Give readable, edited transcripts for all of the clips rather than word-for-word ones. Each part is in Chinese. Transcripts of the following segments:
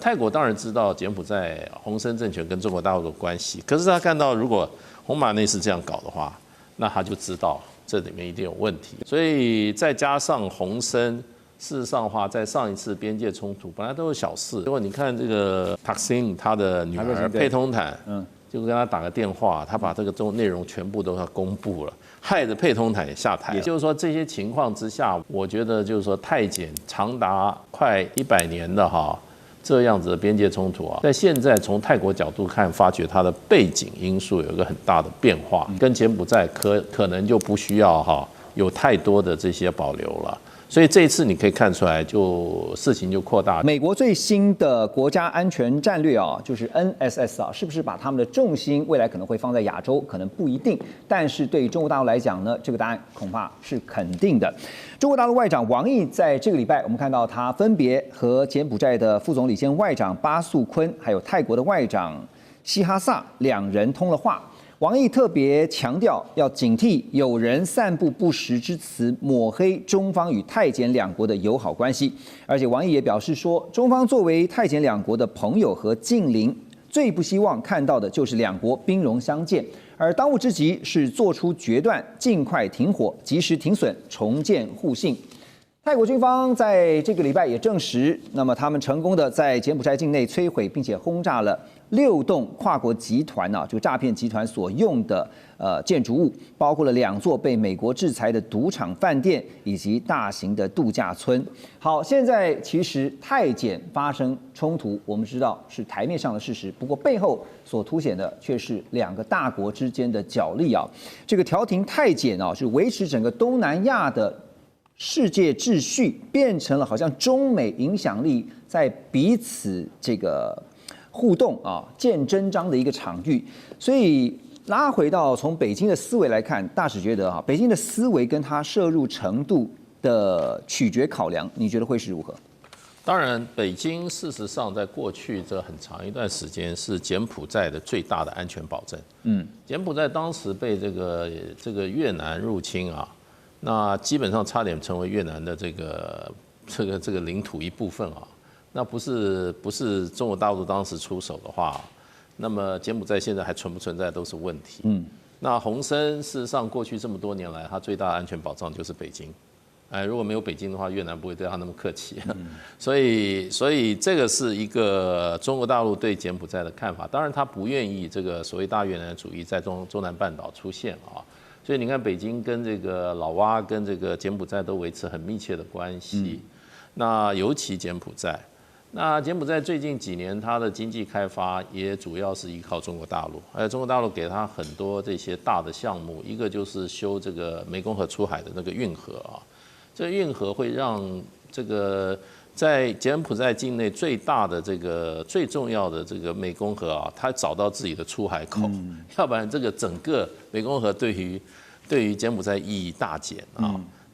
泰国当然知道柬埔寨洪森政权跟中国大陆的关系，可是他看到如果洪马内是这样搞的话，那他就知道这里面一定有问题。所以再加上洪森，事实上的话，在上一次边界冲突本来都是小事，结果你看这个塔克辛他的女儿佩通坦，就跟他打个电话，他把这个内容全部都要公布了，害得佩通坦也下台。也就是说，这些情况之下，我觉得就是说泰柬长达快100年的这样子的边界冲突啊，在现在从泰国角度看，发觉它的背景因素有一个很大的变化，跟柬埔寨可能就不需要有太多的这些保留了。所以这一次你可以看出来，就事情就扩大。美国最新的国家安全战略就是 NSS 是不是把他们的重心未来可能会放在亚洲？可能不一定。但是对于中国大陆来讲呢，这个答案恐怕是肯定的。中国大陆外长王毅在这个礼拜，我们看到他分别和柬埔寨的副总理兼外长巴素坤，还有泰国的外长希哈萨两人通了话。王毅特别强调，要警惕有人散布不实之词，抹黑中方与泰柬两国的友好关系。而且王毅也表示说，中方作为泰柬两国的朋友和近邻，最不希望看到的就是两国兵戎相见，而当务之急是做出决断，尽快停火，及时停损，重建互信。泰国军方在这个礼拜也证实，那么他们成功的在柬埔寨境内摧毁并且轰炸了6栋跨国集团这个诈骗集团所用的建筑物，包括了2座被美国制裁的赌场、饭店以及大型的度假村。好，现在其实泰柬发生冲突，我们知道是台面上的事实，不过背后所凸显的却是2个大国之间的角力这个调停泰柬是维持整个东南亚的世界秩序，变成了好像中美影响力在彼此这个互动见真章的一个场域。所以拉回到从北京的思维来看，大使觉得北京的思维跟它涉入程度的取决考量，你觉得会是如何？当然，北京事实上在过去这很长一段时间是柬埔寨的最大的安全保证。柬埔寨当时被这个越南入侵那基本上差点成为越南的这个领土一部分那不是中国大陆当时出手的话，那么柬埔寨现在还存不存在都是问题。那洪森事实上过去这么多年来，它最大的安全保障就是北京。如果没有北京的话，越南不会对他那么客气。所以这个是一个中国大陆对柬埔寨的看法。当然，他不愿意这个所谓大越南主义在中南半岛出现所以你看，北京跟这个老挝跟这个柬埔寨都维持很密切的关系。那尤其柬埔寨，那柬埔寨最近几年它的经济开发也主要是依靠中国大陆，而且中国大陆给它很多这些大的项目，一个就是修这个湄公河出海的那个运河这个运河会让这个在柬埔寨境内最大的最重要的这个湄公河它找到自己的出海口，要不然这个整个湄公河对于柬埔寨意义大减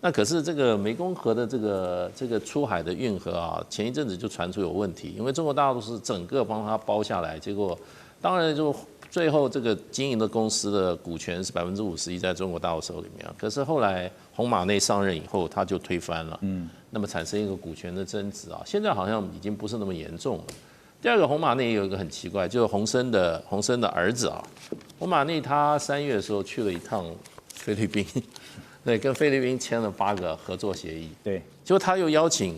那可是这个湄公河的这个出海的运河前一阵子就传出有问题，因为中国大陆是整个帮它包下来，结果当然就最后这个经营的公司的股权是51%在中国大陆手里面可是后来洪马内上任以后，他就推翻了，那么产生一个股权的争执现在好像已经不是那么严重了。第二个，洪马内也有一个很奇怪，就是洪森的儿子洪马内他3月的时候去了一趟菲律宾，对，跟菲律宾签了8个合作协议，对，结果他又邀请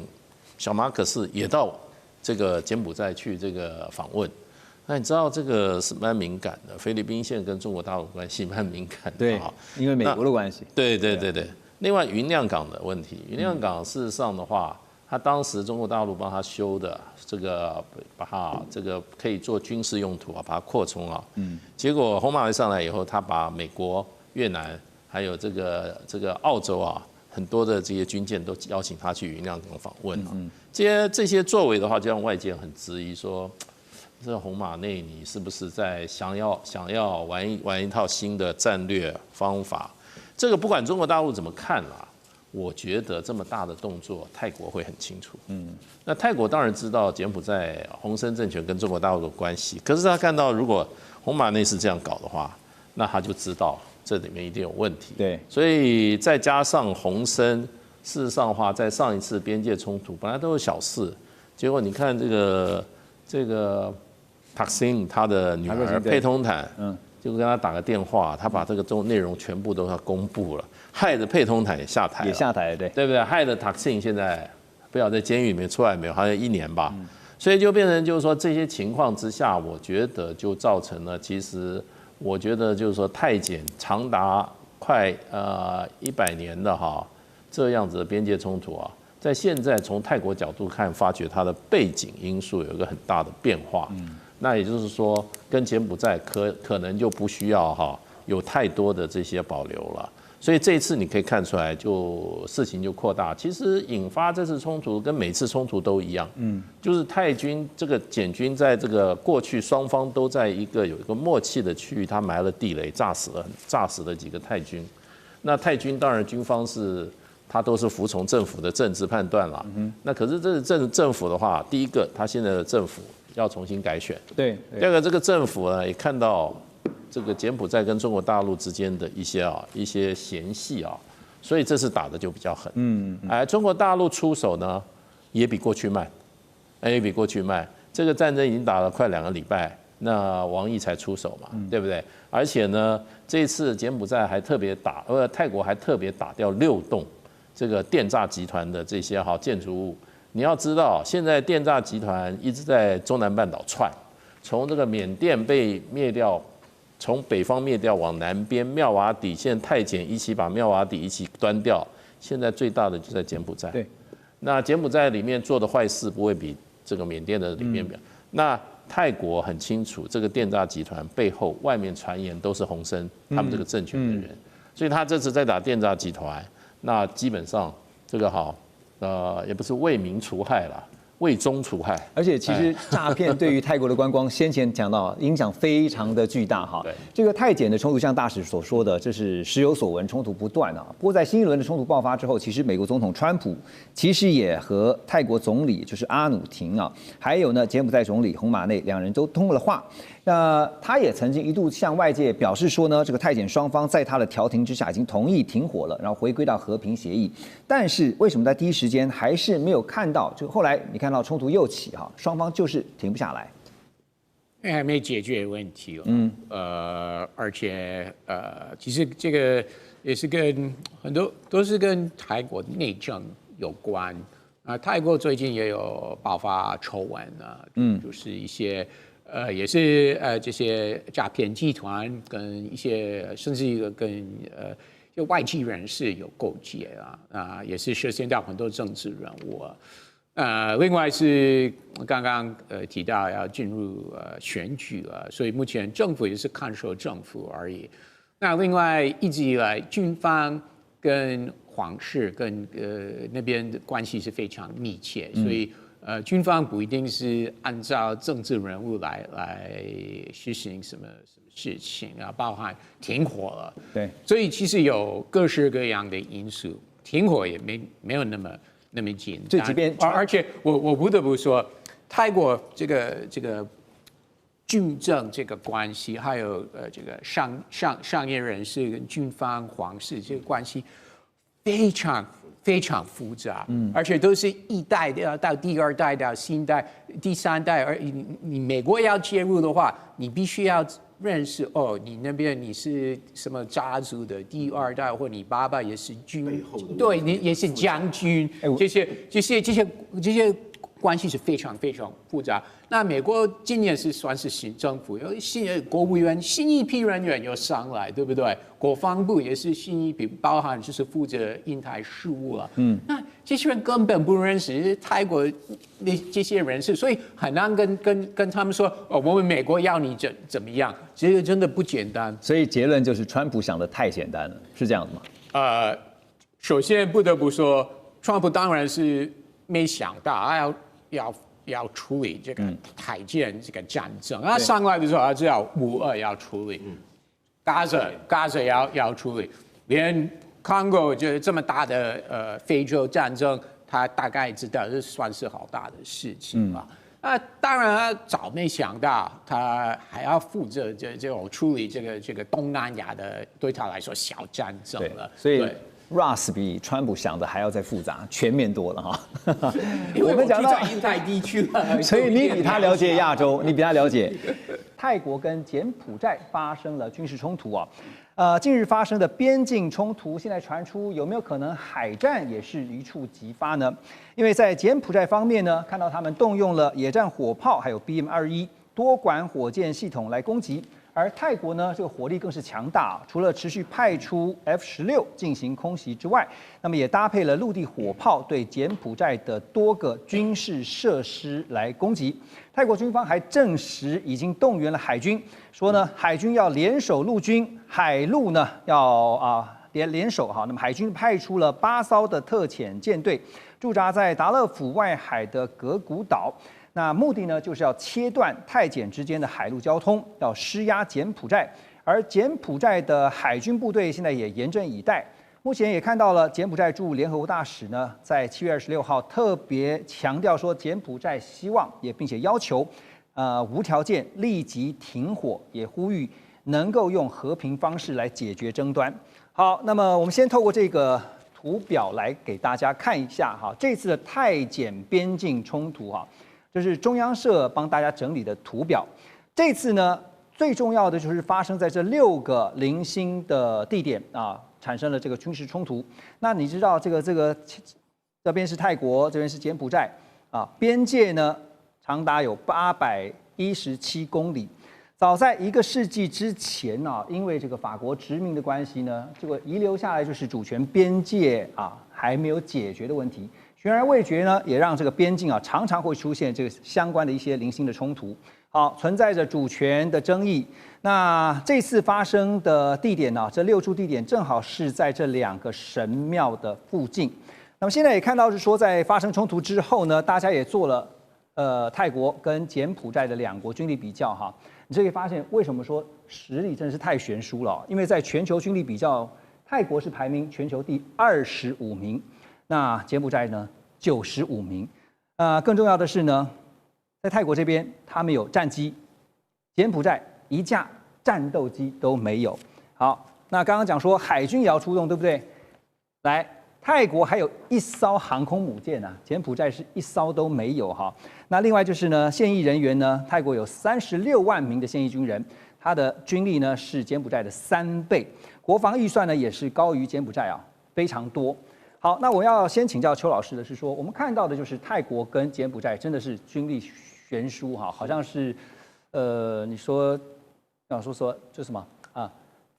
小马可仕也到这个柬埔寨去这个访问。那你知道这个是蛮敏感的，菲律宾现在跟中国大陆关系蛮敏感的，对，因为美国的关系。对。另外云亮港的问题，云亮港事实上的话，他当时中国大陆帮他修的这个，把它这个可以做军事用途把它扩充结果洪马内上来以后，他把美国、越南还有这个澳洲很多的这些军舰都邀请他去云亮港访问这些作为的话，就让外界很质疑说，这洪马内你是不是在想要玩一套新的战略方法？这个不管中国大陆怎么看我觉得这么大的动作，泰国会很清楚。那泰国当然知道柬埔寨洪森政权跟中国大陆的关系，可是他看到如果洪马内是这样搞的话，那他就知道这里面一定有问题。对，所以再加上洪森，事实上的话，在上一次边界冲突本来都是小事，结果你看这个这个塔克辛他的女儿佩通坦，就跟他打个电话，他把这个内容全部都要公布了，害得佩通坦也下台了，对不对？害得塔克辛现在不晓得在监狱里面出来没有，好像1年吧。所以就变成就是说这些情况之下，我觉得就造成了，其实我觉得就是说泰检长达快100年的这样子的边界冲突啊，在现在从泰国角度看，发觉它的背景因素有一个很大的变化。那也就是说，跟柬埔寨可能就不需要有太多的这些保留了。所以这一次你可以看出来，就事情就扩大。其实引发这次冲突跟每次冲突都一样，就是泰军这个柬军在这个过去双方都在有一个默契的区域，他埋了地雷，炸死了几个泰军。那泰军当然军方他都是服从政府的政治判断啦。那可是这政府的话，第一个他现在的政府要重新改选，对。第二个这个政府呢也看到这个柬埔寨跟中国大陆之间的一些嫌隙啊，所以这次打的就比较狠。中国大陆出手呢也比过去慢，这个战争已经打了快2个礼拜，那王毅才出手嘛，对不对？而且呢，这次柬埔寨还特别泰国还特别打掉6栋这个电诈集团的这些建筑物。你要知道，现在电诈集团一直在中南半岛窜，从这个缅甸被灭掉。从北方灭掉往南边妙瓦底，现在泰检一起把妙瓦底一起端掉，现在最大的就在柬埔寨。对，那柬埔寨里面做的坏事不会比这个缅甸的里面那泰国很清楚，这个电诈集团背后外面传言都是洪森他们这个政权的人，所以他这次在打电诈集团，那基本上这个也不是为民除害啦。为中除害，而且其实诈骗对于泰国的观光，先前讲到影响非常的巨大哈。这个泰检的冲突，像大使所说的，这是时有所闻，冲突不断啊。不过在新一轮的冲突爆发之后，其实美国总统川普其实也和泰国总理就是阿努廷啊，还有呢柬埔寨总理洪马内2人都通了话。那他也曾经一度向外界表示说呢，这个泰检双方在他的调停之下已经同意停火了，然后回归到和平协议。但是为什么在第一时间还是没有看到？就后来你看到冲突又起双方就是停不下来，因为还没解决问题而且其实这个也是跟很多都是跟泰国内政有关泰国最近也有爆发丑闻就是一些。也是这些诈骗集团跟一些甚至跟就外籍人士有勾结也是涉嫌到很多政治人物另外是刚刚提到要进入选举所以目前政府也是看守政府而已。那另外一直以来军方跟皇室跟那边的关系是非常密切，所以。军方不一定是按照政治人物来实行什么事情包含停火了，对，所以其实有各式各样的因素，停火也没有那么简单。即便而且我不得不说，泰国这个军政这个关系，还有这个商业人士跟军方皇室这个关系非常复杂，而且都是一代到第2代到新代、第3代，而你美国要介入的话，你必须要认识你那边你是什么家族的第2代，或你爸爸也是军，对你也是将军，这些关系是非常复杂。那美国今年是算是新政府，有国务院新一批人员又上来，对不对？国防部也是新一批，包含就是负责印太事务了。那这些人根本不认识泰国这些人士，所以很难跟他们说我们美国要你怎么样，这个真的不简单。所以结论就是川普想的太简单了，是这样子吗？首先不得不说，川普当然是没想到要处理这个泰检这个战争，他上来的时候他知道5·2要处理，加沙要处理，连康戈就这么大的非洲战争，他大概知道这算是好大的事情吧。当然他早没想到，他还要负责这种处理这个东南亚的对他来说小战争了。所以 Ross 比川普想的还要再复杂、全面多了哈。我们讲到印太地区了，所以你比他了解亚洲，你比他了解。泰国跟柬埔寨发生了军事冲突啊。近日发生的边境冲突，现在传出有没有可能海战也是一触即发呢？因为在柬埔寨方面呢，看到他们动用了野战火炮，还有 BM-21多管火箭系统来攻击。而泰国呢，这个火力更是强大，除了持续派出 F-16进行空袭之外，那么也搭配了陆地火炮对柬埔寨的多个军事设施来攻击。泰国军方还证实已经动员了海军，说呢海军要联手陆军，海陆呢要联手哈。那么海军派出了8艘的特遣舰队，驻扎在达勒府外海的格古岛。那目的呢，就是要切断泰柬之间的海陆交通，要施压柬埔寨。而柬埔寨的海军部队现在也严阵以待。目前也看到了柬埔寨驻联合国大使呢，在7月26号特别强调说，柬埔寨希望也并且要求，无条件立即停火，也呼吁能够用和平方式来解决争端。好，那么我们先透过这个图表来给大家看一下哈，这次的泰柬边境冲突哈。这是中央社帮大家整理的图表。这次呢，最重要的就是发生在这6个零星的地点啊，产生了这个军事冲突。那你知道这边是泰国，这边是柬埔寨啊，边界呢长达有817公里。早在1个世纪之前啊，因为这个法国殖民的关系呢，这个遗留下来就是主权边界啊还没有解决的问题。悬而未决呢，也让这个边境啊常常会出现这个相关的一些零星的冲突。好，存在着主权的争议。那这次发生的地点呢，这6处地点正好是在这2个神庙的附近。那么现在也看到是说，在发生冲突之后呢，大家也做了泰国跟柬埔寨的2国军力比较哈。你就可以发现，为什么说实力真的是太悬殊了？因为在全球军力比较，泰国是排名全球第25名。那柬埔寨呢，95名。更重要的是呢，在泰国这边，他们有战机，柬埔寨1架战斗机都没有。好，那刚刚讲说海军也要出动，对不对？来，泰国还有1艘航空母舰啊，柬埔寨是1艘都没有哈。那另外就是呢，现役人员呢，泰国有36万名的现役军人，他的军力呢是柬埔寨的3倍，国防预算呢也是高于柬埔寨啊，非常多。好，那我要先请教邱老师的是说，我们看到的就是泰国跟柬埔寨真的是军力悬殊哈，好像是你说就什么啊，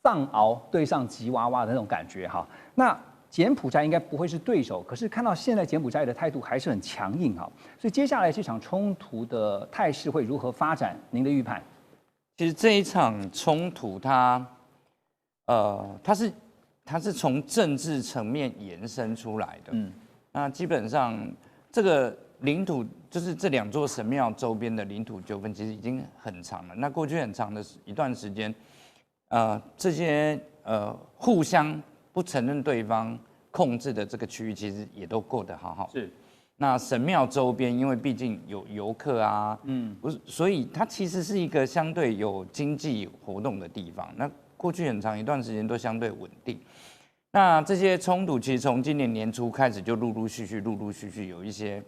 藏獒对上吉娃娃的那种感觉哈。那柬埔寨应该不会是对手，可是看到现在柬埔寨的态度还是很强硬哈，所以接下来这场冲突的态势会如何发展？您的预判？其实这一场冲突它是从政治层面延伸出来的。那基本上这个领土就是这2座神庙周边的领土纠纷，其实已经很长了。那过去很长的一段时间，这些互相不承认对方控制的这个区域，其实也都过得好好。是。那神庙周边，因为毕竟有游客啊，不是，所以它其实是一个相对有经济活动的地方。那过去很长一段时间都相对稳定。那这些冲突其实从今年年初开始就陆陆续续有一些，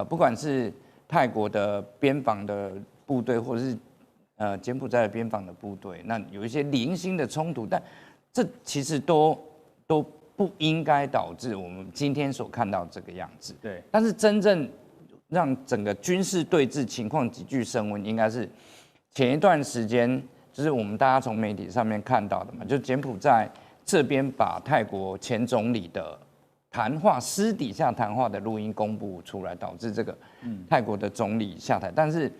不管是泰国的边防的部队，或者是柬埔寨的边防的部队，那有一些零星的冲突，但这其实都不应该导致我们今天所看到这个样子。对。但是真正让整个军事对峙情况急剧升温，应该是前一段时间，就是我们大家从媒体上面看到的嘛，就柬埔寨这边把泰国前总理的谈话私底下谈话的录音公布出来，导致这个泰国的总理下台。但是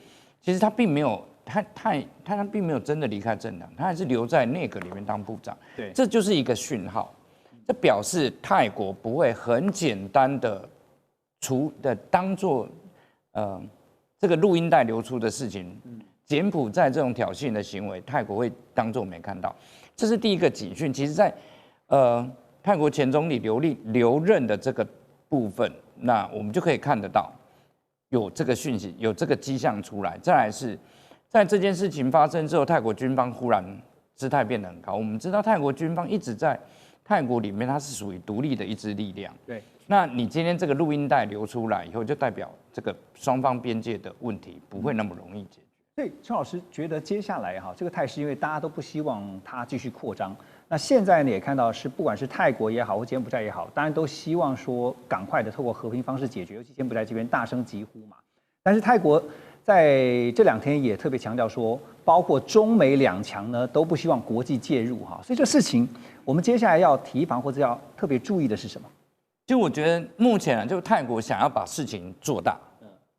其实他并没有，他并没有真的离开政党，他还是留在内阁里面当部长。对，这就是一个讯号，这表示泰国不会很简单的当做这个录音带流出的事情。柬埔寨这种挑衅的行为，泰国会当作没看到。这是第一个警讯。其实在，泰国前总理留任的这个部分，那我们就可以看得到有这个讯息，有这个迹象出来。再来是，在这件事情发生之后，泰国军方忽然姿态变得很高。我们知道泰国军方一直在泰国里面它是属于独立的一支力量。对，那你今天这个录音带流出来以后，就代表这个双方边界的问题不会那么容易解决。所以陈老师觉得接下来这个态势，因为大家都不希望它继续扩张。那现在呢也看到是不管是泰国也好或柬埔寨也好，当然都希望说赶快的透过和平方式解决，尤其柬埔寨这边大声疾呼嘛。但是泰国在这2天也特别强调说，包括中美两强呢都不希望国际介入所以这事情我们接下来要提防或者要特别注意的是什么？就我觉得目前就泰国想要把事情做大，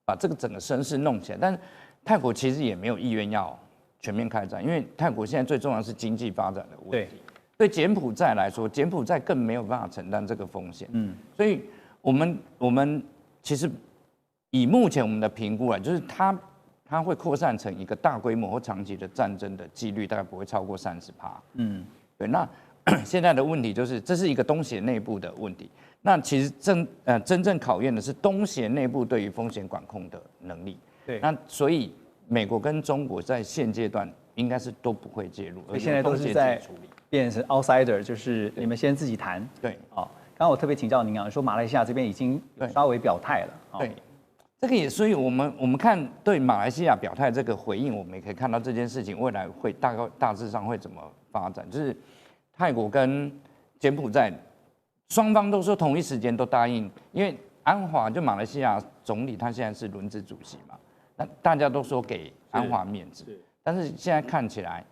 把这个整个声势弄起来，但是泰国其实也没有意愿要全面开战，因为泰国现在最重要的是经济发展的问题。对柬埔寨来说，柬埔寨更没有办法承担这个风险。所以我们其实以目前我们的评估就是它会扩散成一个大规模或长期的战争的几率大概不会超过30%。对。那现在的问题就是这是一个东协内部的问题。那其实真正考验的是东协内部对于风险管控的能力。对。那所以美国跟中国在现阶段应该是都不会介入，而现在都是在变成 outsider， 就是你们先自己谈。对。刚刚我特别请教您说马来西亚这边已经稍微表态了。对。这个也，所以我们看对马来西亚表态这个回应，我们也可以看到这件事情未来会大致上会怎么发展。就是泰国跟柬埔寨双方都说同一时间都答应，因为安华就马来西亚总理他现在是轮值主席嘛，那大家都说给安华面子，但是现在看起来，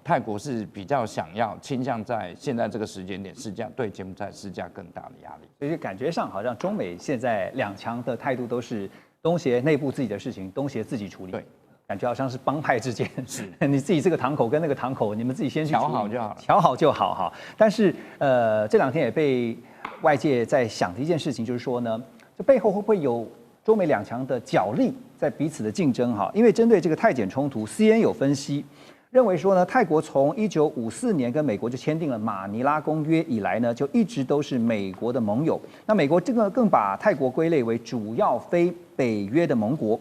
泰国是比较想要倾向在现在这个时间点对柬埔寨施加更大的压力，所以感觉上好像中美现在两强的态度都是东协内部自己的事情，东协自己处理。对，感觉好像是帮派之间，是你自己这个堂口跟那个堂口，你们自己先去调好就好了，调好就好哈。但是这2天也被外界在想的一件事情，就是说呢，这背后会不会有中美两强的角力在彼此的竞争哈？因为针对这个泰柬冲突 ，CNN 有分析。认为说呢，泰国从1954年跟美国就签订了马尼拉公约以来呢，就一直都是美国的盟友。那美国这个更把泰国归类为主要非北约的盟国。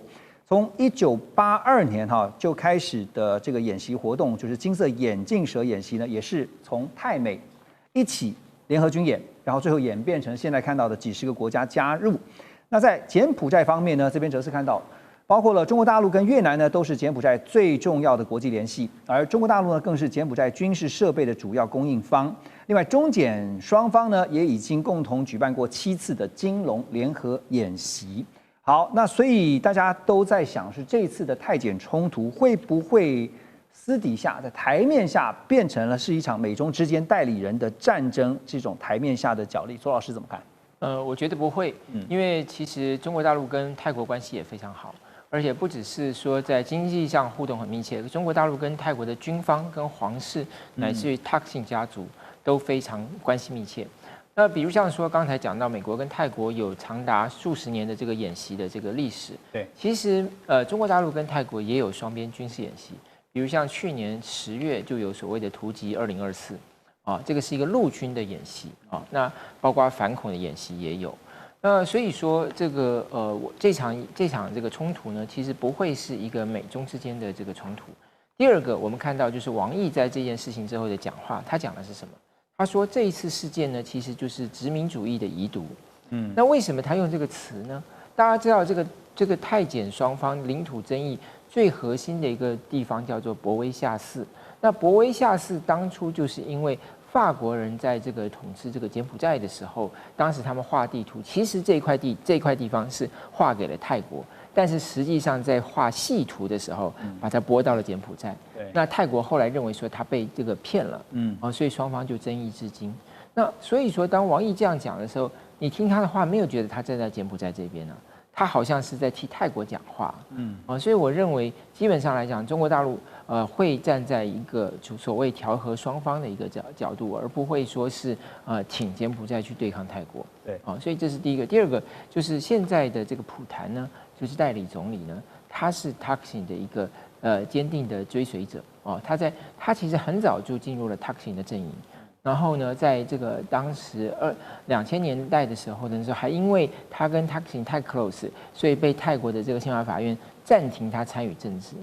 从1982年就开始的这个演习活动，就是金色眼镜蛇演习呢，也是从泰美一起联合军演，然后最后演变成现在看到的几十个国家加入。那在柬埔寨方面呢，这边则是看到。包括了中国大陆跟越南呢，都是柬埔寨最重要的国际联系，而中国大陆呢，更是柬埔寨军事设备的主要供应方。另外，中柬双方呢，也已经共同举办过7次的金龙联合演习。好，那所以大家都在想，是这次的泰柬冲突会不会私底下在台面下变成了是一场美中之间代理人的战争，这种台面下的角力？左老师怎么看？我觉得不会，因为其实中国大陆跟泰国关系也非常好。而且不只是说在经济上互动很密切，中国大陆跟泰国的军方、跟皇室，乃至于 Thaksin 家族都非常关系密切。那比如像说刚才讲到，美国跟泰国有长达数十年的这个演习的这个历史。对，其实中国大陆跟泰国也有双边军事演习，比如像去年10月就有所谓的突击2024，这个是一个陆军的演习那包括反恐的演习也有。所以说这个这场这个冲突呢，其实不会是一个美中之间的这个冲突。第二个，我们看到就是王毅在这件事情之后的讲话，他讲的是什么？他说这一次事件呢，其实就是殖民主义的遗毒。那为什么他用这个词呢？大家知道这个泰柬双方领土争议最核心的一个地方叫做博威夏寺。那博威夏寺当初就是因为法国人在这个统治这个柬埔寨的时候，当时他们画地图，其实这块地方是划给了泰国，但是实际上在画细图的时候，把它拨到了柬埔寨。那泰国后来认为说他被这个骗了，所以双方就争议至今。那所以说，当王毅这样讲的时候，你听他的话，没有觉得他站在柬埔寨这边呢？他好像是在替泰国讲话，所以我认为基本上来讲，中国大陆会站在一个就所谓调和双方的一个角度，而不会说是挺柬埔寨去对抗泰国。对，所以这是第一个。第二个就是现在的这个普坛呢，就是代理总理呢，他是 Thaksin 的一个坚定的追随者他其实很早就进入了 Thaksin 的阵营。然后呢，在这个当时2000年代的时候呢，还因为他跟 Thaksin 太 close， 所以被泰国的这个宪法法院暂停他参与政治，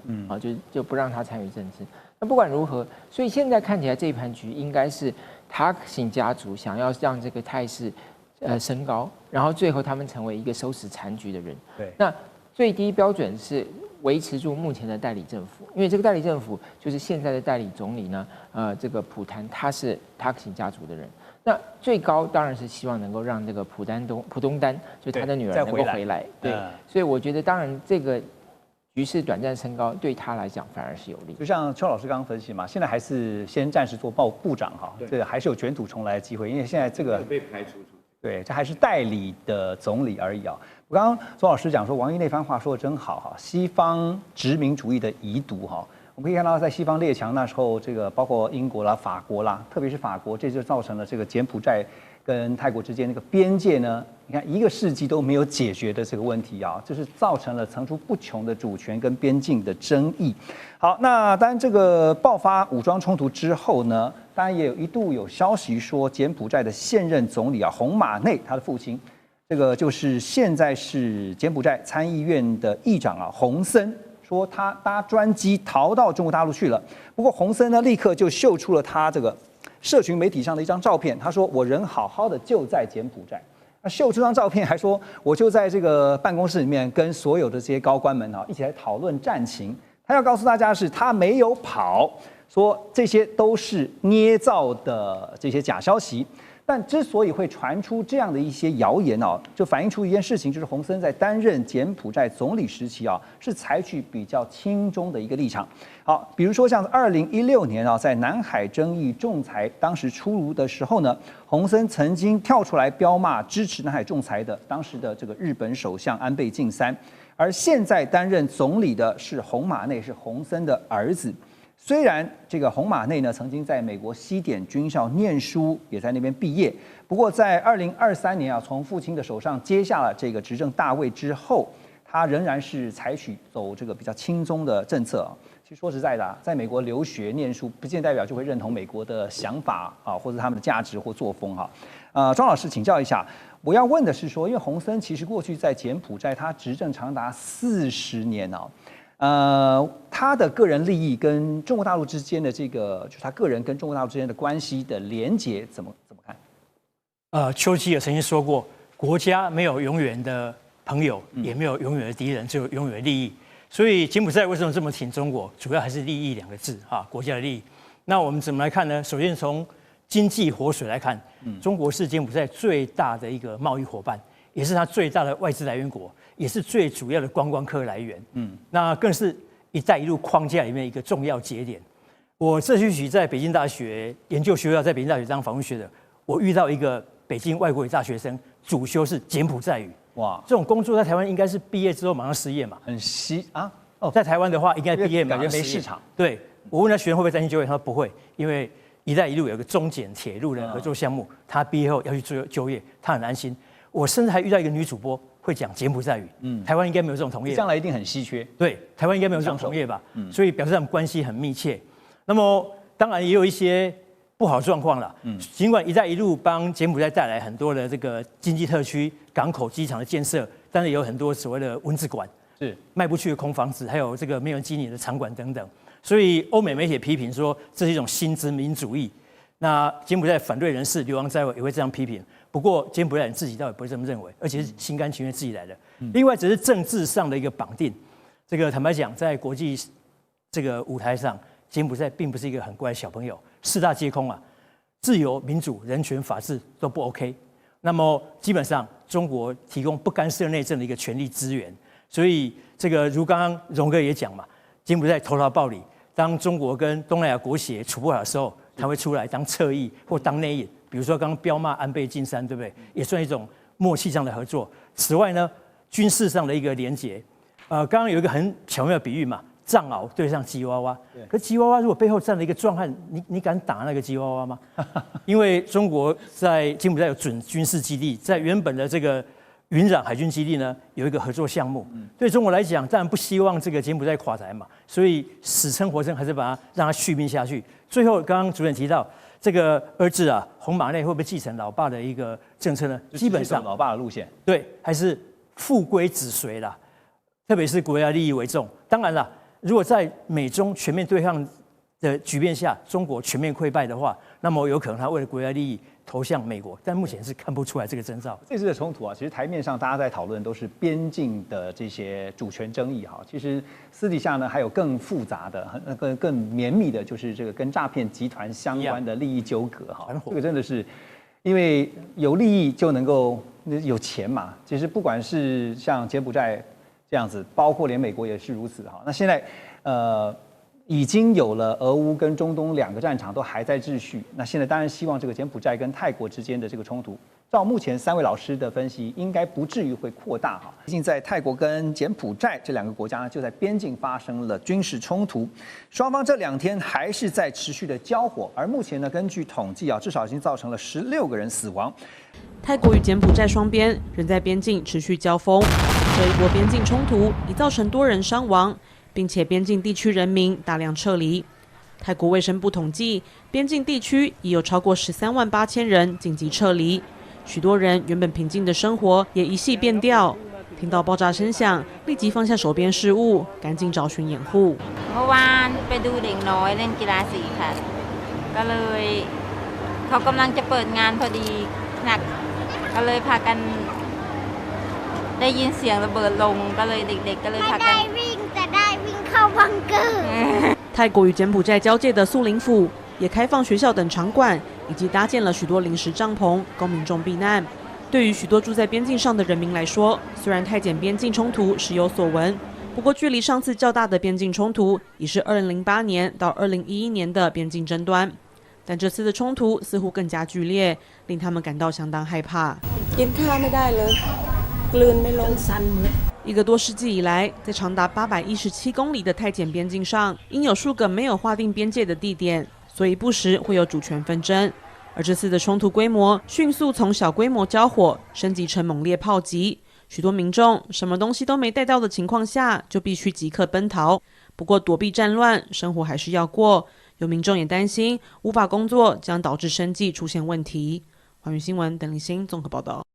就不让他参与政治。那不管如何，所以现在看起来这一盘局应该是塔克辛家族想要让这个态势升高，然后最后他们成为一个收拾残局的人。对，那最低标准是维持住目前的代理政府，因为这个代理政府就是现在的代理总理呢，这个普丹他是塔克辛家族的人。那最高当然是希望能够让这个普东丹，就是他的女儿能够回来。对，所以我觉得当然这个局势短暂升高，对他来讲反而是有利。就像邱老师刚刚分析嘛，现在还是先暂时做部长哈，这个还是有卷土重来的机会，因为现在这个被排除出去。对，这还是代理的总理而已啊。我刚刚周老师讲说，王毅那番话说的真好哈，西方殖民主义的遗毒哈。我们可以看到，在西方列强那时候，这个包括英国啦、法国啦，特别是法国，这就造成了这个柬埔寨跟泰国之间那个边界呢，你看1个世纪都没有解决的这个问题啊，就是造成了层出不穷的主权跟边境的争议。好，那当然这个爆发武装冲突之后呢，当然也一度有消息说，柬埔寨的现任总理啊，洪马内他的父亲，这个就是现在是柬埔寨参议院的议长啊，洪森。说他搭专机逃到中国大陆去了，不过洪森呢立刻就秀出了他这个社群媒体上的一张照片，他说我人好好的就在柬埔寨。那秀出张照片还说我就在这个办公室里面跟所有的这些高官们啊一起来讨论战情。他要告诉大家的是他没有跑，说这些都是捏造的这些假消息。但之所以会传出这样的一些谣言啊，就反映出一件事情，就是洪森在担任柬埔寨总理时期啊，是采取比较亲中的一个立场。好，比如说像2016年啊，在南海争议仲裁当时出炉的时候呢，洪森曾经跳出来彪骂支持南海仲裁的当时的这个日本首相安倍晋三，而现在担任总理的是洪马内，是洪森的儿子。虽然这个洪马内呢曾经在美国西点军校念书，也在那边毕业，不过在2023年啊，从父亲的手上接下了这个执政大位之后，他仍然是采取走这个比较亲中的政策。其实说实在的，在美国留学念书，不见代表就会认同美国的想法啊，或者他们的价值或作风哈。庄老师请教一下，我要问的是说，因为洪森其实过去在柬埔寨他执政长达40年哦。他的个人利益跟中国大陆之间的这个，就是他个人跟中国大陆之间的关系的连结，怎么看？丘吉尔曾经说过，国家没有永远的朋友，也没有永远的敌人，只有永远的利益。所以柬埔寨为什么这么挺中国？主要还是利益2个字啊，国家的利益。那我们怎么来看呢？首先从经济活水来看，中国是柬埔寨最大的一个贸易伙伴，也是它最大的外资来源国。也是最主要的观光客来源，那更是“一带一路”框架里面一个重要节点。我这学期在北京大学研究学校，在北京大学当访问学者，我遇到一个北京外国语大学生，主修是柬埔寨语。哇，这种工作在台湾应该是毕业之后马上失业嘛？很稀啊！哦，在台湾的话，应该毕业感觉没市场。对，我问他学生会不会担心就业，他说不会，因为“一带一路”有个中柬铁路的合作项目，他毕业后要去就业，他很安心。我甚至还遇到一个女主播。会讲柬埔寨语，台湾应该没有这种同业，将来一定很稀缺。对，台湾应该没有这种同业吧，所以表示他们关系很密切。那么当然也有一些不好的状况了，尽管“一带一路”帮柬埔寨带来很多的这个经济特区、港口、机场的建设，但是也有很多所谓的蚊子馆，是卖不去的空房子，还有这个没有人经营的场馆等等。所以欧美媒体批评说这是一种新殖民主义。那柬埔寨反对人士流亡在外也会这样批评，不过柬埔寨人自己倒也不会这么认为，而且是心甘情愿自己来的。另外，只是政治上的一个绑定。这个坦白讲，在国际这个舞台上，柬埔寨并不是一个很乖的小朋友，4大皆空啊，自由、民主、人权、法治都不 OK。那么基本上，中国提供不干涉内政的一个权力资源，所以这个如刚刚荣哥也讲嘛，柬埔寨投桃报李，当中国跟东南亚国协处不好的时候。他会出来当侧翼或当内应，比如说刚刚彪骂安倍晋三，对不对？也算一种默契上的合作。此外呢，军事上的一个连结，刚刚有一个很巧妙的比喻嘛，藏獒对上吉娃娃。可吉娃娃如果背后站了一个壮汉，你敢打那个吉娃娃吗？因为中国在柬埔寨有准军事基地，在原本的这个云壤海军基地呢有一个合作项目。对中国来讲，当然不希望这个柬埔寨垮台嘛，所以死撑活撑还是把它让它续命下去。最后，刚刚主任提到这个儿子啊，洪马内会不会继承老爸的一个政策呢？基本上老爸的路线，对，还是父归子随啦，特别是国家利益为重。当然了，如果在美中全面对抗的局面下，中国全面溃败的话，那么有可能他为了国家利益投向美国，但目前是看不出来这个征兆。这次的冲突啊，其实台面上大家在讨论都是边境的这些主权争议哈，其实私底下呢还有更复杂的、更绵密的，就是这个跟诈骗集团相关的利益纠葛哈。这个真的是因为有利益就能够有钱嘛。其实不管是像柬埔寨这样子，包括连美国也是如此哈。那现在已经有了俄乌跟中东2个战场都还在秩序，那现在当然希望这个柬埔寨跟泰国之间的这个冲突，照目前3位老师的分析，应该不至于会扩大哈。毕竟在泰国跟柬埔寨这2个国家呢，就在边境发生了军事冲突，双方这2天还是在持续的交火，而目前呢，根据统计啊，至少已经造成了16个人死亡。泰国与柬埔寨双边仍在边境持续交锋，这一波边境冲突已造成多人伤亡，并且边境地区人民大量撤离。泰国卫生部统计，边境地区已有超过13万8千人紧急撤离，许多人原本平静的生活也一系变调。听到爆炸声响，立即放下手边事务，赶紧找寻掩护。เมื่อวานไปดูเด็กน้อยเล่นกีฬาสีค่ะก็เลยเขากำลังจะเปิดงานพอดีหนักก็เลยพากันได้ยินเสียงระเบิดลงก็เลยเด็กๆก็เลยพากันไม่ได้วิ่งแต่ได้วิ่งเข้าบังเกอร์泰国与柬埔寨交界的苏林府也开放学校等场馆，以及搭建了许多临时帐篷，供民众避难。对于许多住在边境上的人民来说，虽然泰柬边境冲突时有所闻，不过距离上次较大的边境冲突已是2008年到2011年的边境争端，但这次的冲突似乎更加剧烈，令他们感到相当害怕。1个多世纪以来，在长达817公里的泰柬边境上，因有数个没有划定边界的地点，所以不时会有主权纷争。而这次的冲突规模迅速从小规模交火升级成猛烈炮击，许多民众什么东西都没带到的情况下，就必须即刻奔逃。不过躲避战乱，生活还是要过。有民众也担心无法工作将导致生计出现问题。寰宇新闻邓立新综合报道。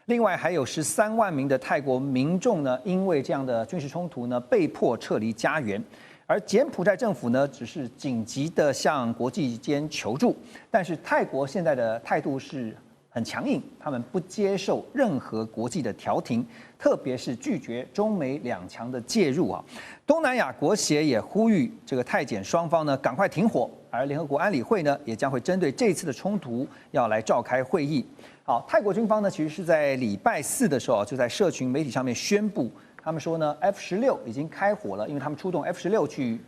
另外还有13万名的泰国民众呢，因为这样的军事冲突呢，被迫撤离家园。而柬埔寨政府呢，只是紧急的向国际间求助，但是泰国现在的态度是很强硬，他们不接受任何国际的调停，特别是拒绝中美2强的介入啊。东南亚国协也呼吁这个泰柬双方呢赶快停火，而联合国安理会呢也将会针对这次的冲突要来召开会议。好，泰国军方呢其实是在礼拜4的时候就在社群媒体上面宣布，他们说呢 F-16已经开火了，因为他们出动 F-16去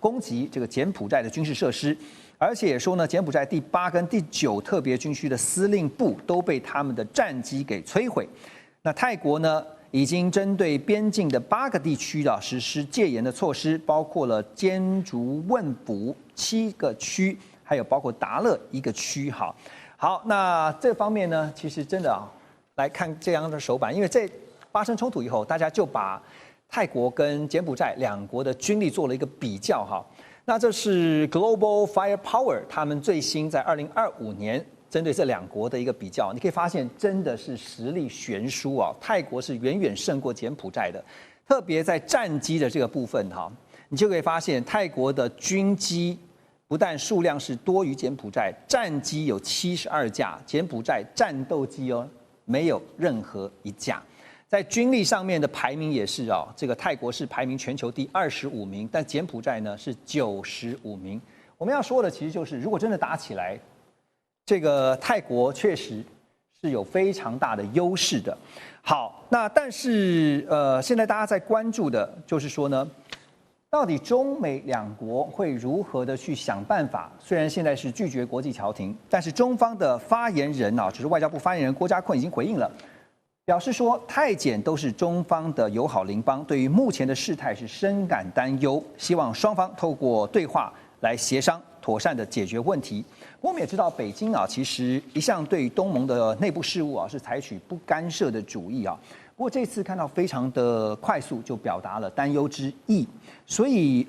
攻击这个柬埔寨的军事设施，而且也说呢柬埔寨第8跟第9特别军区的司令部都被他们的战机给摧毁。那泰国呢已经针对边境的8个地区实施戒严的措施，包括了坚竹汶卜7个区，还有包括达勒1个区。好，那这方面呢，其实真的来看这样的手板，因为在发生冲突以后，大家就把泰国跟柬埔寨2国的军力做了一个比较那这是 Global Firepower 他们最新在2025年针对这2国的一个比较，你可以发现真的是实力悬殊泰国是远远胜过柬埔寨的，特别在战机的这个部分你就可以发现泰国的军机不但数量是多于柬埔寨，战机有72架，柬埔寨战斗机没有任何1架。在军力上面的排名也是这个泰国是排名全球第25名，但柬埔寨呢是95名。我们要说的其实就是，如果真的打起来，这个泰国确实是有非常大的优势的。好，那但是现在大家在关注的就是说呢，到底中美2国会如何的去想办法？虽然现在是拒绝国际调停，但是中方的发言人就是外交部发言人郭家坤已经回应了，表示说泰柬都是中方的友好邻邦，对于目前的事态是深感担忧，希望双方透过对话来协商，妥善的解决问题。我们也知道，北京其实一向对于东盟的内部事务是采取不干涉的主义不过这次看到非常的快速就表达了担忧之意，所以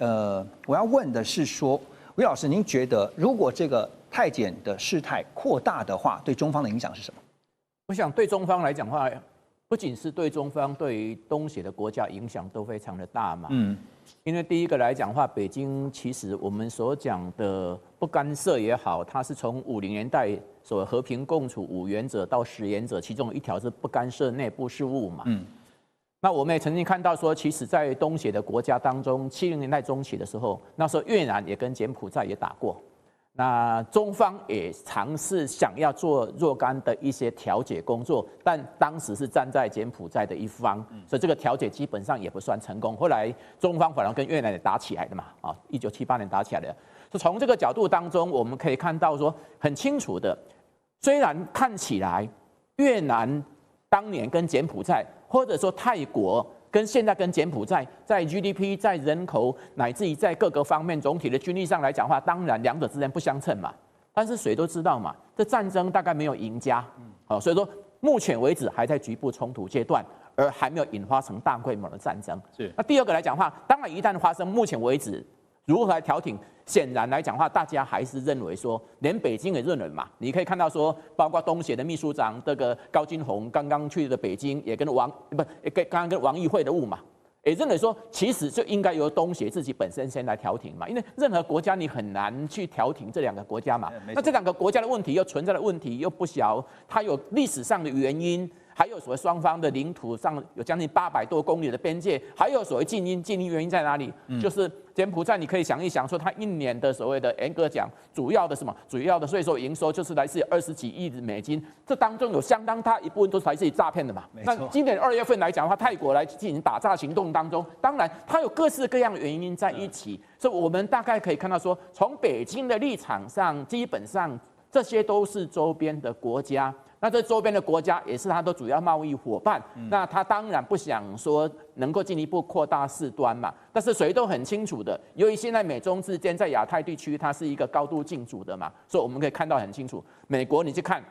我要问的是说，魏老师，您觉得如果这个泰柬的事态扩大的话，对中方的影响是什么？我想对中方来讲的话，不仅是对中方，对于东协的国家影响都非常的大嘛。因为第一个来讲的话，北京其实我们所讲的不干涉也好，它是从50年代所谓和平共处5原则到10原则，其中一条是不干涉内部事务嘛。那我们也曾经看到说，其实在东协的国家当中，70年代中期的时候，那时候越南也跟柬埔寨也打过。那中方也尝试想要做若干的一些调解工作，但当时是站在柬埔寨的一方，所以这个调解基本上也不算成功。后来中方反而跟越南也打起来的嘛，啊，1978年打起来的。所以从这个角度当中，我们可以看到说很清楚的，虽然看起来越南当年跟柬埔寨，或者说泰国跟现在跟柬埔寨在 GDP、在人口乃至于在各个方面总体的军力上来讲的话，当然两者之间不相称嘛。但是谁都知道嘛，这战争大概没有赢家，所以说目前为止还在局部冲突阶段，而还没有引发成大规模的战争。是。那第二个来讲的话，当然一旦发生，目前为止如何来调停？显然来讲的话，大家还是认为说，连北京也认为嘛。你可以看到说，包括东协的秘书长这个高金宏刚刚去的北京，也跟刚刚跟王议会的晤嘛，也认为说，其实就应该由东协自己本身先来调停嘛，因为任何国家你很难去调停这两个国家嘛。那这两个国家的问题又存在的问题又不小，它有历史上的原因。还有所谓双方的领土上有将近800多公里的边界，还有所谓近因原因在哪里？就是柬埔寨，你可以想一想，说它一年的所谓的严格讲，主要的税收营收就是来自于20几亿美金，这当中有相当大一部分都是来自于诈骗的嘛。那今年2月份来讲的话，泰国来进行打诈行动当中，当然它有各式各样的原因在一起，所以我们大概可以看到说，从北京的立场上，基本上这些都是周边的国家。那这周边的国家也是它的主要贸易伙伴，那他当然不想说能够进一步扩大事端嘛。但是谁都很清楚的，由于现在美中之间在亚太地区它是一个高度竞逐的嘛，所以我们可以看到很清楚，美国你去看，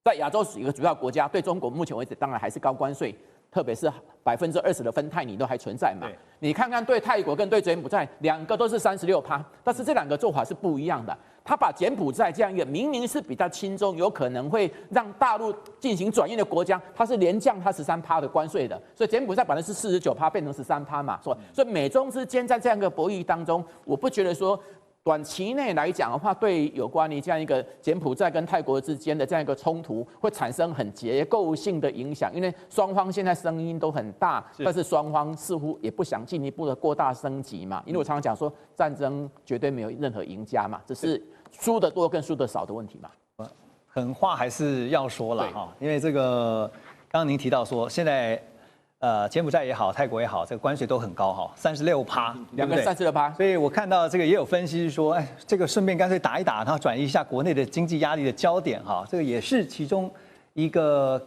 在亚洲几个主要国家对中国目前为止当然还是高关税，特别是20%的芬太尼都还存在嘛。你看看对泰国跟对柬埔寨两个都是36%，但是这两个做法是不一样的。他把柬埔寨这样一个明明是比较轻松，有可能会让大陆进行转运的国家，它是连降它13%的关税的，所以柬埔寨本来是49%变成13%嘛，所以美中之间在这样一个博弈当中，我不觉得说短期内来讲的话，对有关于这样一个柬埔寨跟泰国之间的这样一个冲突会产生很结构性的影响，因为双方现在声音都很大，但是双方似乎也不想进一步的过大升级嘛，因为我常常讲说战争绝对没有任何赢家嘛，只是输得多跟输得少的问题嘛。狠话还是要说了哈，因为这个刚刚您提到说现在柬埔寨也好，泰国也好，这个关税都很高哈，36%，两个36%。所以我看到这个也有分析说，哎，这个顺便干脆打一打，然后转移一下国内的经济压力的焦点哈，这个也是其中一个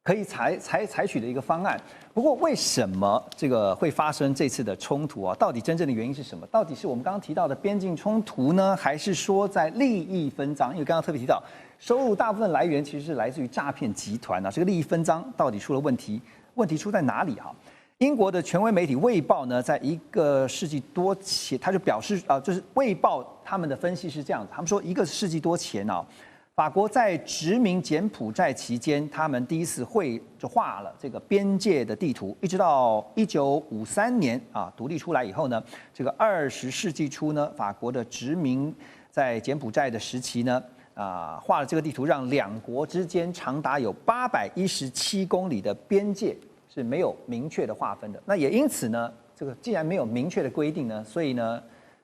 可以采取的一个方案。不过为什么这个会发生这次的冲突啊？到底真正的原因是什么？到底是我们刚刚提到的边境冲突呢，还是说在利益分赃？因为刚刚特别提到，收入大部分来源其实是来自于诈骗集团啊，这个利益分赃到底出了问题？问题出在哪里哈？英国的权威媒体《卫报》呢，在1个世纪多前，他就表示就是《卫报》他们的分析是这样子，他们说1个世纪多前啊，法国在殖民柬埔寨期间，他们第一次就画了这个边界的地图，一直到1953年啊独立出来以后呢，这个20世纪初呢，法国的殖民在柬埔寨的时期呢。画了这个地图，让两国之间长达有817公里的边界是没有明确的划分的。那也因此呢，这个既然没有明确的规定呢，所以呢，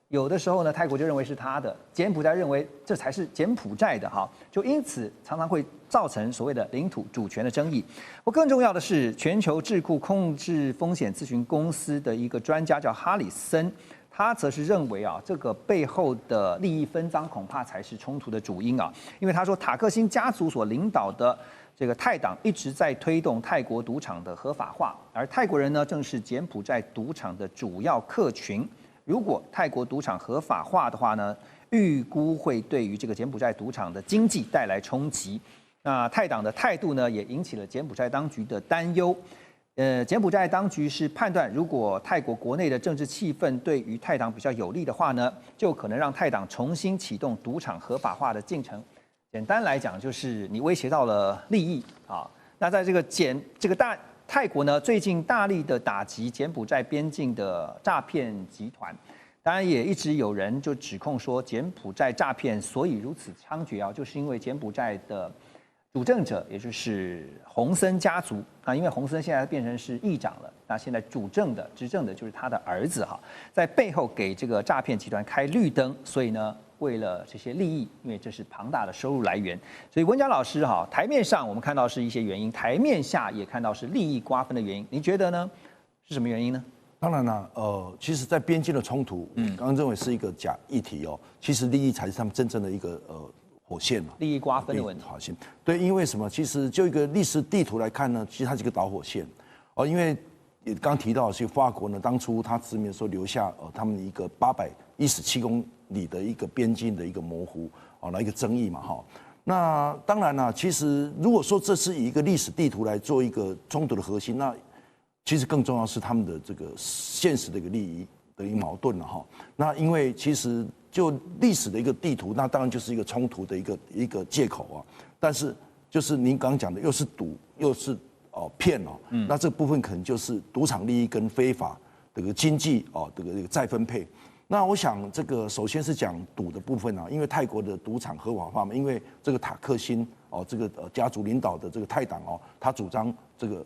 有的时候呢，泰国就认为是他的，柬埔寨认为这才是柬埔寨的哈，就因此常常会造成所谓的领土主权的争议。更重要的是，全球智库控制风险咨询公司的一个专家叫哈里森。他则是认为这个背后的利益分赃恐怕才是冲突的主因啊，因为他说塔克辛家族所领导的这个泰党一直在推动泰国赌场的合法化，而泰国人呢正是柬埔寨赌场的主要客群。如果泰国赌场合法化的话呢，预估会对于这个柬埔寨赌场的经济带来冲击。那泰党的态度呢，也引起了柬埔寨当局的担忧。柬埔寨当局是判断，如果泰国国内的政治气氛对于泰党比较有利的话呢，就可能让泰党重新启动赌场合法化的进程。简单来讲，就是你威胁到了利益啊。那在这个泰国呢最近大力的打击柬埔寨边境的诈骗集团。当然，也一直有人就指控说，柬埔寨诈骗所以如此猖獗啊，就是因为柬埔寨的主政者，也就是洪森家族啊，因为洪森现在变成是议长了，那现在执政的就是他的儿子哈，在背后给这个诈骗集团开绿灯，所以呢，为了这些利益，因为这是庞大的收入来源，所以文佳老师哈，台面上我们看到是一些原因，台面下也看到是利益瓜分的原因，您觉得呢？是什么原因呢？当然了，其实，在边境的冲突，刚刚认为是一个假议题哦，其实利益才是他们真正的一个火线嘛，利益瓜分的问题。火线，对，因为什么？其实就一个历史地图来看呢，其实它是一个导火线哦，因为也刚提到，其实法国呢，当初他殖民的时候留下他们一个817公里的一个边境的一个模糊哦，那一个争议嘛哈。那当然了，其实如果说这是以一个历史地图来做一个冲突的核心，那其实更重要是他们的这个现实的一个利益的一个矛盾了哈。那因为其实就历史的一个地图，那当然就是一个冲突的一个借口啊。但是就是您刚刚讲的，又是赌又是骗哦，那这部分可能就是赌场利益跟非法这个经济这个再分配。那我想这个首先是讲赌的部分啊，因为泰国的赌场合法化嘛，因为这个塔克辛这个家族领导的这个泰党他主张这个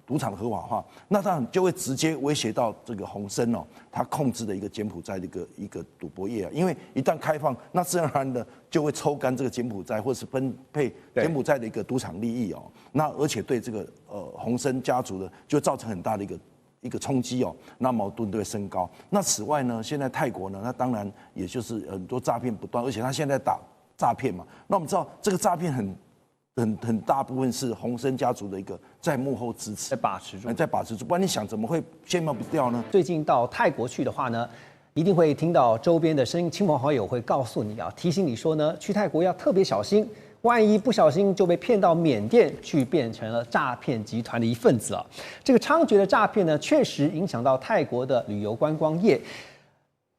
赌场的合法化，那当然就会直接威胁到这个洪森他控制的一个柬埔寨的一个赌博业啊，因为一旦开放，那自然而然的就会抽干这个柬埔寨，或是分配柬埔寨的一个赌场利益那而且对这个洪森家族的就造成很大的一个冲击那矛盾都会升高。那此外呢，现在泰国呢，那当然也就是很多诈骗不断，而且他现在打诈骗嘛，那我们知道这个诈骗很大部分是洪森家族的一个在幕后支持，在把持住，不然你想怎么会线报不掉呢？最近到泰国去的话呢，一定会听到周边的声音，亲朋好友会告诉你提醒你说呢，去泰国要特别小心，万一不小心就被骗到缅甸去，变成了诈骗集团的一份子了。这个猖獗的诈骗呢，确实影响到泰国的旅游观光业。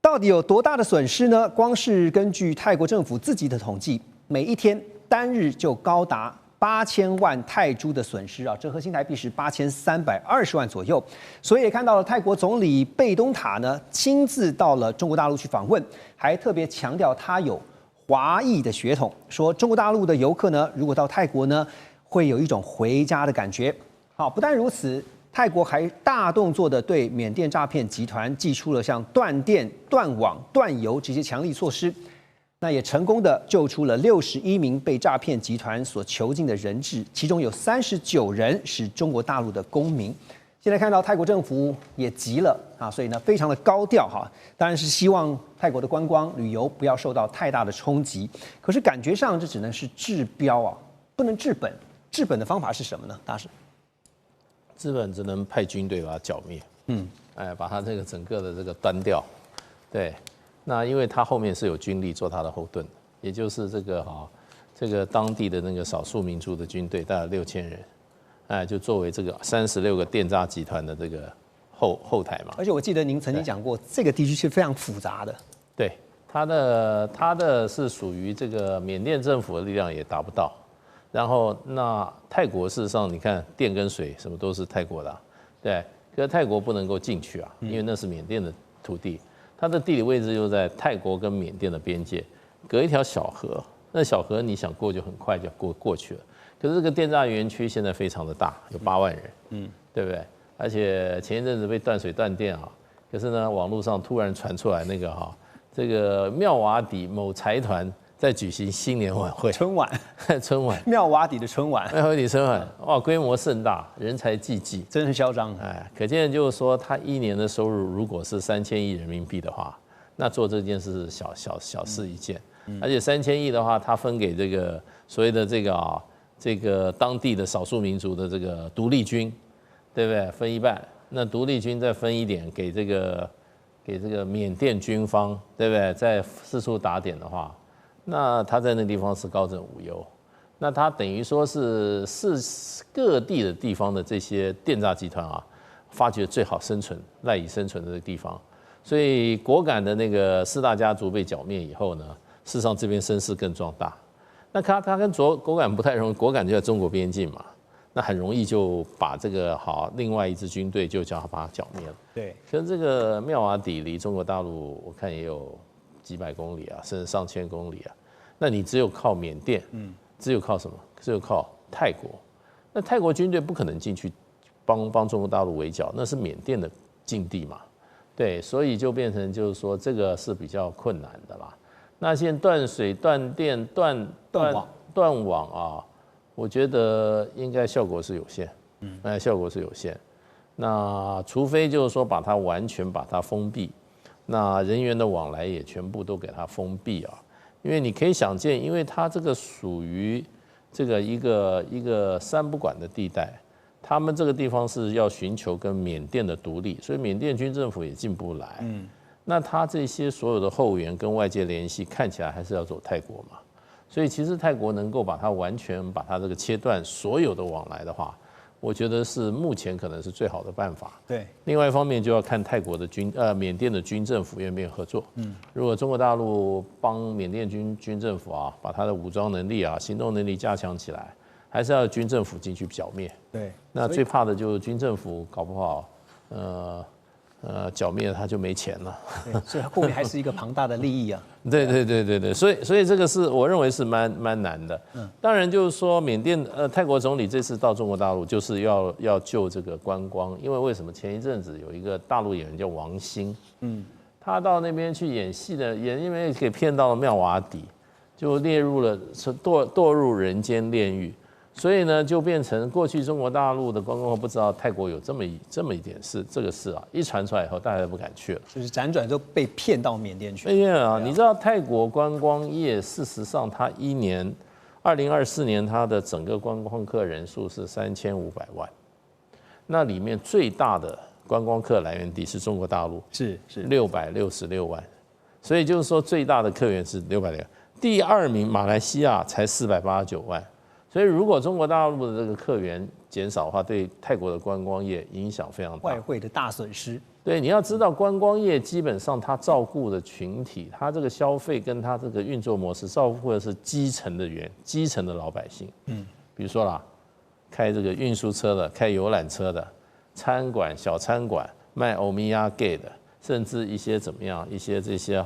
到底有多大的损失呢？光是根据泰国政府自己的统计，每一天单日就高达8000万泰铢的损失折合新台币是8320万左右。所以也看到了泰国总理贝东塔呢亲自到了中国大陆去访问，还特别强调他有华裔的血统，说中国大陆的游客呢，如果到泰国呢，会有一种回家的感觉。好，不但如此，泰国还大动作的对缅甸诈骗集团祭出了像断电、断网、断油这些强力措施。那也成功的救出了61名被诈骗集团所囚禁的人质，其中有39人是中国大陆的公民。现在看到泰国政府也急了所以呢非常的高调当然是希望泰国的观光旅游不要受到太大的冲击。可是感觉上这只能是治标不能治本。治本的方法是什么呢？大师，治本只能派军队把它剿灭，把它这个整个的这个端掉，对。那因为他后面是有军力做他的后盾，也就是这个当地的那个少数民族的军队，大概6000人，就作为这个36个电诈集团的这个后台嘛。而且我记得您曾经讲过，这个地区是非常复杂的。对，他的是属于这个缅甸政府的力量也达不到，然后那泰国事实上你看电跟水什么都是泰国的对，可是泰国不能够进去因为那是缅甸的土地。它的地理位置就在泰国跟缅甸的边界，隔一条小河。那小河你想过就很快就过去了。可是这个电诈园区现在非常的大，有8万人，对不对？而且前一阵子被断水断电可是呢，网络上突然传出来那个这个妙瓦底某财团在举行新年晚会，春晚，妙瓦底的春晚，哇，规模盛大，人才济济，真是嚣张。可见就是说，他1年的收入如果是3000亿人民币的话，那做这件事是小事一件。而且3000亿的话，他分给这个所谓的这个当地的少数民族的这个独立军，对不对？分一半，那独立军再分一点给这个缅甸军方，对不对？再四处打点的话。那他在那地方是高枕无忧，那他等于说是各地的地方的这些电诈集团发掘最好生存、赖以生存的这个地方，所以果敢的那个4大家族被剿灭以后呢，事实上这边声势更壮大。那他跟果敢不太容易，果敢就在中国边境嘛，那很容易就把这个另外一支军队就叫他把它剿灭了。对，可是这个妙瓦底离中国大陆我看也有几百公里啊，甚至上千公里啊。那你只有靠缅甸，只有靠什么？只有靠泰国。那泰国军队不可能进去帮中国大陆围剿，那是缅甸的境地嘛。对，所以就变成就是说这个是比较困难的啦。那现在断水、断电、断网啊，我觉得应该效果是有限，效果是有限。那除非就是说把它完全把它封闭，那人员的往来也全部都给它封闭啊。因为你可以想见，因为它这个属于这个一个三不管的地带。他们这个地方是要寻求跟缅甸的独立，所以缅甸军政府也进不来。那他这些所有的后援跟外界联系，看起来还是要走泰国嘛。所以其实泰国能够把它完全把它这个切断所有的往来的话，我觉得是目前可能是最好的办法。对。另外一方面就要看泰国的缅甸的军政府愿不愿意合作。如果中国大陆帮缅甸军政府啊，把他的武装能力啊、行动能力加强起来。还是要军政府进去剿灭。对，那最怕的就是军政府搞不好，剿灭他就没钱了。所以后面还是一个庞大的利益啊。对，所以这个是我认为是蛮难的。当然就是说泰国总理这次到中国大陆就是要救这个观光，因为为什么前一阵子有一个大陆演员叫王星，他到那边去演戏的，也因为给骗到了妙瓦底，就列入了堕入人间炼狱。所以呢，就变成过去中国大陆的观光不知道泰国有这么一点事，这个事啊，一传出来以后，大家都不敢去了，就是辗转都被骗到缅甸去。哎呀，你知道泰国观光业，事实上它2024年它的整个观光客人数是3500万，那里面最大的观光客来源地是中国大陆，是666万，所以就是说最大的客源是660万，第二名马来西亚才489万。所以，如果中国大陆的这个客源减少的话，对泰国的观光业影响非常大，外汇的大损失。对，你要知道，观光业基本上它照顾的群体，它这个消费跟它这个运作模式，照顾的是基层的老百姓。比如说啦，开这个运输车的，开游览车的，餐馆、小餐馆卖欧米亚给的，甚至一些怎么样，一些这些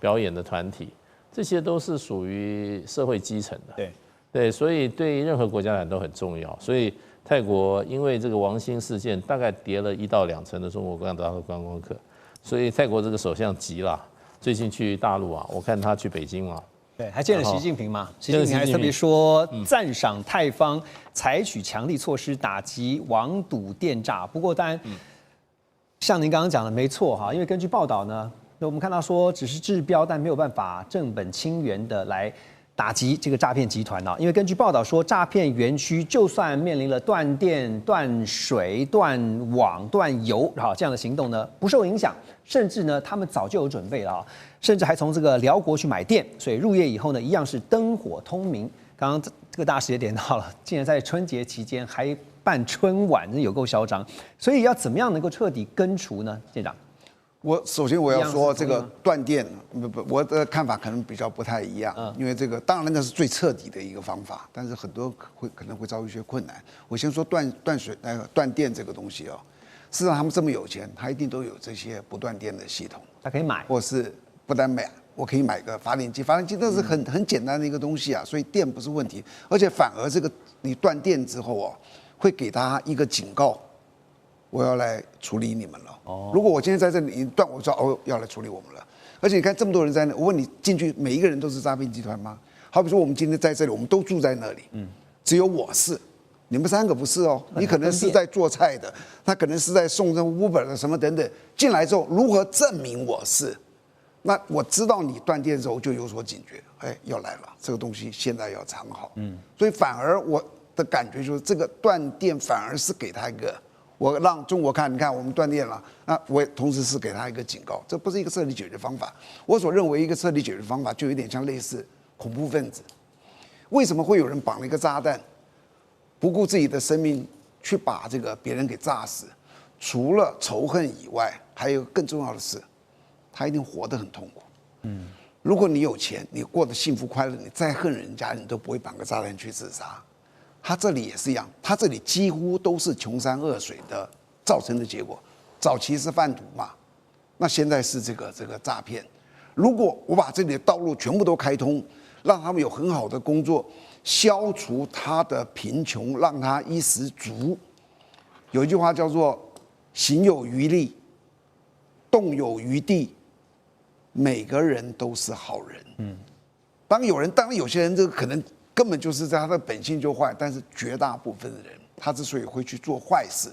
表演的团体，这些都是属于社会基层的。对，所以对任何国家来都很重要。所以泰国因为这个王星事件，大概跌了1到2成的中国大陆观光客，所以泰国这个首相急了，最近去大陆啊，我看他去北京嘛，对，还见了习近平嘛，习近平还特别说赞赏泰方采取强力措施打击网赌电诈。不过当然，像您刚刚讲的没错哈，因为根据报道呢，我们看到说只是治标，但没有办法正本清源的来打击这个诈骗集团啊，因为根据报道说，诈骗园区就算面临了断电、断水、断网、断油这样的行动呢，不受影响，甚至呢，他们早就有准备了啊，甚至还从这个辽国去买电，所以入夜以后呢，一样是灯火通明。刚刚这个大使也点到了，竟然在春节期间还办春晚，真有够嚣张。所以要怎么样能够彻底根除呢？舰长？首先我要说这个断电，我的看法可能比较不太一样，因为这个当然那是最彻底的一个方法，但是很多可能会遭遇一些困难。我先说断电这个东西哦，事实上他们这么有钱，他一定都有这些不断电的系统，他可以买，或是不但买，我可以买个发电机，发电机那是很简单的一个东西啊，所以电不是问题，而且反而这个你断电之后哦，会给他一个警告。我要来处理你们了。如果我今天在这里一断，我知道要来处理我们了。而且你看这么多人在那，我问你进去每一个人都是诈骗集团吗？好比说我们今天在这里，我们都住在那里，只有我是，你们3个不是哦。你可能是在做菜的，他可能是在送这 Uber 的什么等等。进来之后如何证明我是？那我知道你断电之后就有所警觉，要来了，这个东西现在要藏好。所以反而我的感觉就是这个断电反而是给他一个。我让中国看，你看我们断电了，那我同时是给他一个警告，这不是一个彻底解决方法。我所认为一个彻底解决方法，就有点像类似恐怖分子。为什么会有人绑了一个炸弹，不顾自己的生命去把这个别人给炸死？除了仇恨以外，还有更重要的是，他一定活得很痛苦。如果你有钱，你过得幸福快乐，你再恨人家，你都不会绑个炸弹去自杀。它这里也是一样，它这里几乎都是穷山恶水的造成的结果。早期是贩毒嘛，那现在是这个诈骗。如果我把这里的道路全部都开通，让他们有很好的工作，消除他的贫穷，让他衣食足。有一句话叫做“行有余力，动有余地”，每个人都是好人。当然有些人这个可能根本就是在他的本性就坏，但是绝大部分的人，他之所以会去做坏事，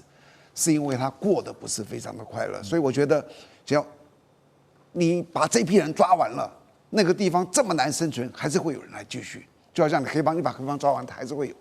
是因为他过得不是非常的快乐。所以我觉得，只要你把这批人抓完了，那个地方这么难生存，还是会有人来继续。就好像你黑帮，你把黑帮抓完，他还是会有。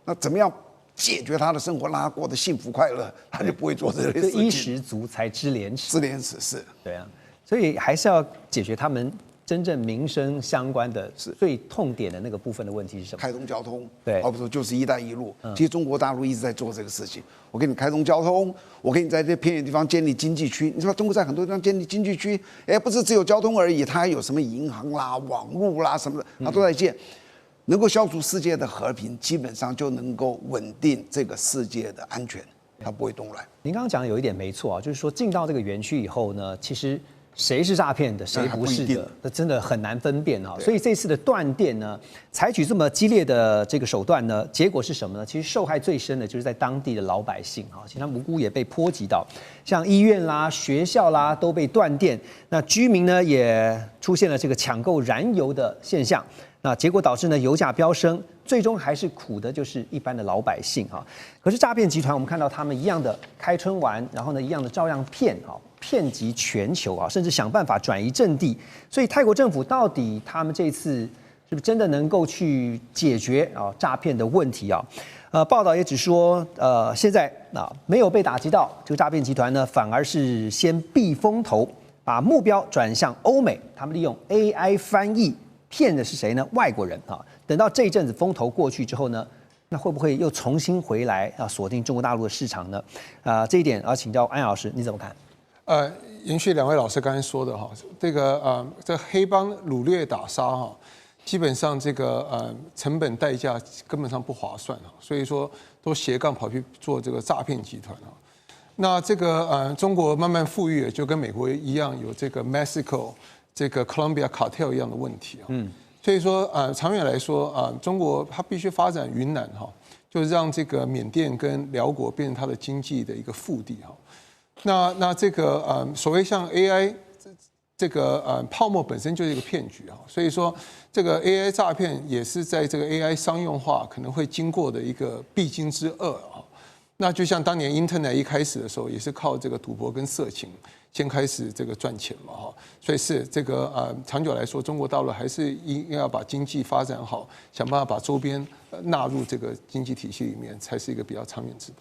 那怎么样解决他的生活，让他过得幸福快乐，他就不会做这类事情。衣食足才知廉耻。知廉耻是。对啊，所以还是要解决他们真正民生相关的最痛点的那个部分的问题是什么？开通交通，对，而不是就是“一带一路”。其实中国大陆一直在做这个事情。我给你开通交通，我给你在这偏远地方建立经济区。你知道中国在很多地方建立经济区，不是只有交通而已，它还有什么银行啦、网络啦什么的，它都在建。能够消除世界的和平，基本上就能够稳定这个世界的安全，它不会动乱。您刚刚讲的有一点没错啊，就是说进到这个园区以后呢，其实谁是诈骗的，谁不是的，那真的很难分辨啊。所以这次的断电呢，采取这么激烈的这个手段呢，结果是什么呢？其实受害最深的就是在当地的老百姓啊，其实他们无辜也被波及到，像医院啦、学校啦都被断电，那居民呢也出现了这个抢购燃油的现象。那结果导致呢油价飙升，最终还是苦的就是一般的老百姓哈。可是诈骗集团，我们看到他们一样的开春玩，然后呢一样的照样骗啊，遍及全球啊，甚至想办法转移阵地。所以泰国政府到底他们这次是不是真的能够去解决啊诈骗的问题啊？报道也只说现在没有被打击到，这个诈骗集团呢反而是先避风头，把目标转向欧美，他们利用 AI 翻译。骗的是谁呢？外国人啊！等到这一阵子风头过去之后呢，那会不会又重新回来锁定中国大陆的市场呢？这一点请教安老师，你怎么看？延续两位老师刚才说的哈，这黑帮掳掠打杀哈，基本上这个成本代价根本上不划算哈，所以说都斜杠跑去做这个诈骗集团哈。那这个中国慢慢富裕，就跟美国一样有这个 Mexico。这个 Colombia Cartel 一样的问题啊，所以说长远来说中国它必须发展云南哈，就是让这个缅甸跟辽国变成它的经济的一个腹地哈。那这个所谓像 AI 这个泡沫本身就是一个骗局啊，所以说这个 AI 诈骗也是在这个 AI 商用化可能会经过的一个必经之恶啊。那就像当年 Internet 一开始的时候，也是靠这个赌博跟色情先开始这个赚钱嘛哈，所以是这个长久来说，中国大陆还是应要把经济发展好，想办法把周边纳入这个经济体系里面，才是一个比较长远之道。